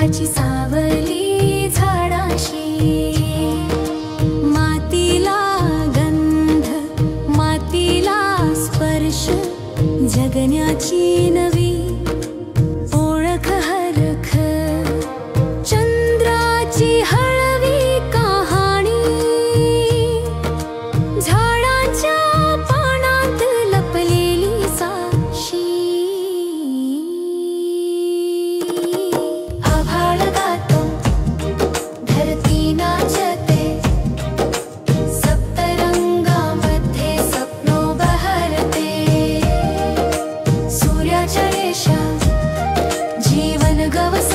फुलाची सावली झाडाशी, मातीला गंध, मातीला स्पर्श, जगण्याची नवी ओळख हरख, चंद्राची हळवी कहाणी, झाडाच्या पानात लपलेली साक्षी। आभाळ गातो, धरती नाचते, सप्तरंगामध्ये स्वप्नो बहरते, सूर्याच्या रेषा जीवन गवस